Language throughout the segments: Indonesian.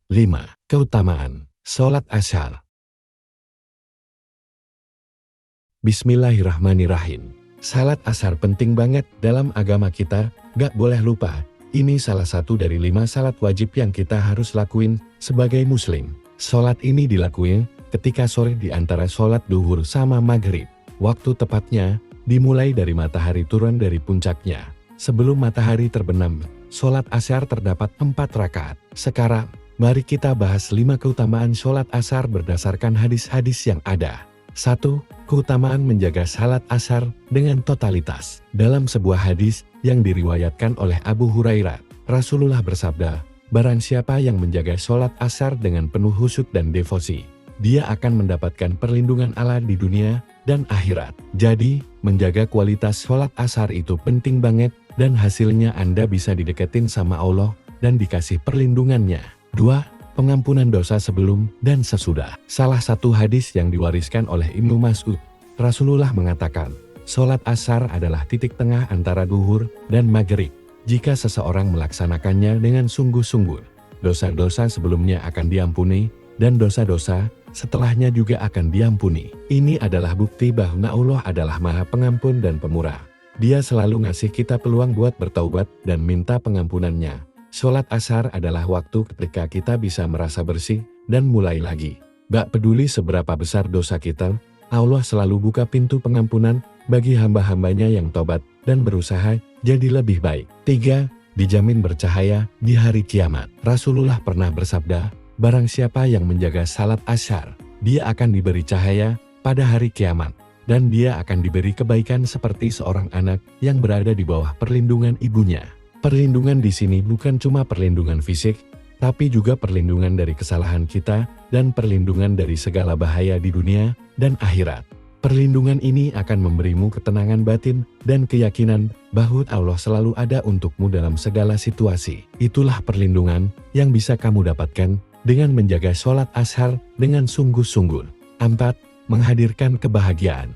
5. Keutamaan Sholat Asyar. Bismillahirrahmanirrahim. Salat asar penting banget dalam agama kita, gak boleh lupa. Ini salah satu dari 5 salat wajib yang kita harus lakuin sebagai muslim. Sholat ini dilakuin ketika sore di antara sholat duhur sama maghrib. Waktu tepatnya dimulai dari matahari turun dari puncaknya. Sebelum matahari terbenam, sholat asyar terdapat 4 rakaat. Sekarang, mari kita bahas 5 keutamaan sholat asar berdasarkan hadis-hadis yang ada. 1. Keutamaan menjaga salat asar dengan totalitas. Dalam sebuah hadis yang diriwayatkan oleh Abu Hurairah, Rasulullah bersabda, barang siapa yang menjaga sholat asar dengan penuh khusyuk dan devosi, dia akan mendapatkan perlindungan Allah di dunia dan akhirat. Jadi, menjaga kualitas sholat asar itu penting banget, dan hasilnya Anda bisa dideketin sama Allah dan dikasih perlindungannya. 2. Pengampunan dosa sebelum dan sesudah. Salah satu hadis yang diwariskan oleh Ibnu Mas'ud, Rasulullah mengatakan, sholat asar adalah titik tengah antara duhur dan maghrib. Jika seseorang melaksanakannya dengan sungguh-sungguh, dosa-dosa sebelumnya akan diampuni, dan dosa-dosa setelahnya juga akan diampuni. Ini adalah bukti bahwa Allah adalah Maha Pengampun dan Pemurah. Dia selalu ngasih kita peluang buat bertaubat dan minta pengampunannya. Sholat asar adalah waktu ketika kita bisa merasa bersih dan mulai lagi. Gak peduli seberapa besar dosa kita, Allah selalu buka pintu pengampunan bagi hamba-hambanya yang tobat dan berusaha jadi lebih baik. 3. Dijamin bercahaya di hari kiamat. Rasulullah pernah bersabda, barang siapa yang menjaga salat asyar, dia akan diberi cahaya pada hari kiamat, dan dia akan diberi kebaikan seperti seorang anak yang berada di bawah perlindungan ibunya. Perlindungan di sini bukan cuma perlindungan fisik, tapi juga perlindungan dari kesalahan kita dan perlindungan dari segala bahaya di dunia dan akhirat. Perlindungan ini akan memberimu ketenangan batin dan keyakinan bahwa Allah selalu ada untukmu dalam segala situasi. Itulah perlindungan yang bisa kamu dapatkan dengan menjaga sholat ashar dengan sungguh-sungguh. 4. Menghadirkan kebahagiaan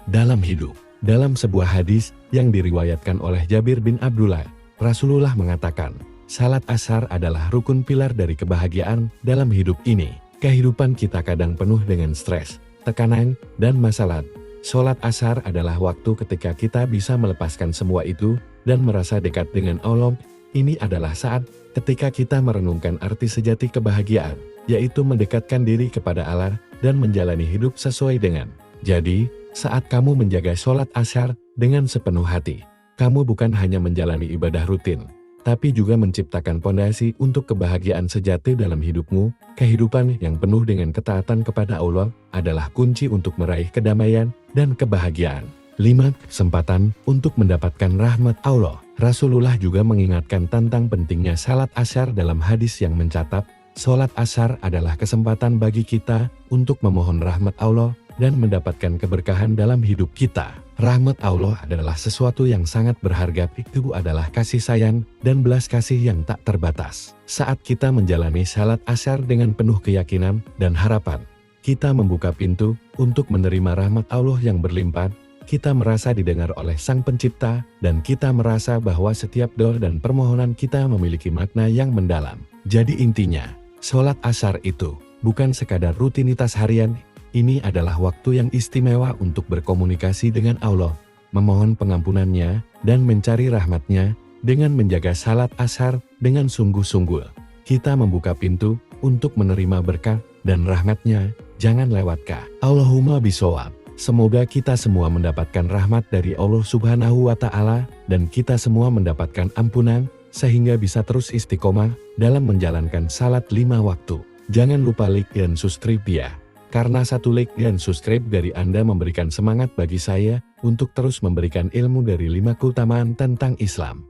dalam hidup. Dalam sebuah hadis yang diriwayatkan oleh Jabir bin Abdullah, Rasulullah mengatakan, salat asar adalah rukun pilar dari kebahagiaan dalam hidup ini. Kehidupan kita kadang penuh dengan stres, tekanan, dan masalah. Sholat asar adalah waktu ketika kita bisa melepaskan semua itu dan merasa dekat dengan Allah. Ini adalah saat ketika kita merenungkan arti sejati kebahagiaan, yaitu mendekatkan diri kepada Allah dan menjalani hidup sesuai dengan. Jadi, saat kamu menjaga sholat asar dengan sepenuh hati, kamu bukan hanya menjalani ibadah rutin, tapi juga menciptakan pondasi untuk kebahagiaan sejati dalam hidupmu. Kehidupan yang penuh dengan ketaatan kepada Allah adalah kunci untuk meraih kedamaian dan kebahagiaan. 5. Kesempatan untuk mendapatkan rahmat Allah. Rasulullah juga mengingatkan tentang pentingnya salat asyar dalam hadis yang mencatat, sholat asyar adalah kesempatan bagi kita untuk memohon rahmat Allah dan mendapatkan keberkahan dalam hidup kita. Rahmat Allah adalah sesuatu yang sangat berharga, itu adalah kasih sayang dan belas kasih yang tak terbatas. Saat kita menjalani salat asyar dengan penuh keyakinan dan harapan, kita membuka pintu untuk menerima rahmat Allah yang berlimpah. Kita merasa didengar oleh Sang Pencipta, dan kita merasa bahwa setiap doa dan permohonan kita memiliki makna yang mendalam. Jadi intinya, sholat asyar itu bukan sekadar rutinitas harian. Ini adalah waktu yang istimewa untuk berkomunikasi dengan Allah, memohon pengampunannya, dan mencari rahmatnya. Dengan menjaga salat asyar dengan sungguh-sungguh, kita membuka pintu untuk menerima berkah dan rahmatnya. Jangan lewatkan. Allahumma bishawab. Semoga kita semua mendapatkan rahmat dari Allah Subhanahu wa Ta'ala, dan kita semua mendapatkan ampunan, sehingga bisa terus istiqomah dalam menjalankan salat 5 waktu. Jangan lupa like dan subscribe ya. Karena satu like dan subscribe dari Anda memberikan semangat bagi saya untuk terus memberikan ilmu dari 5 keutamaan tentang Islam.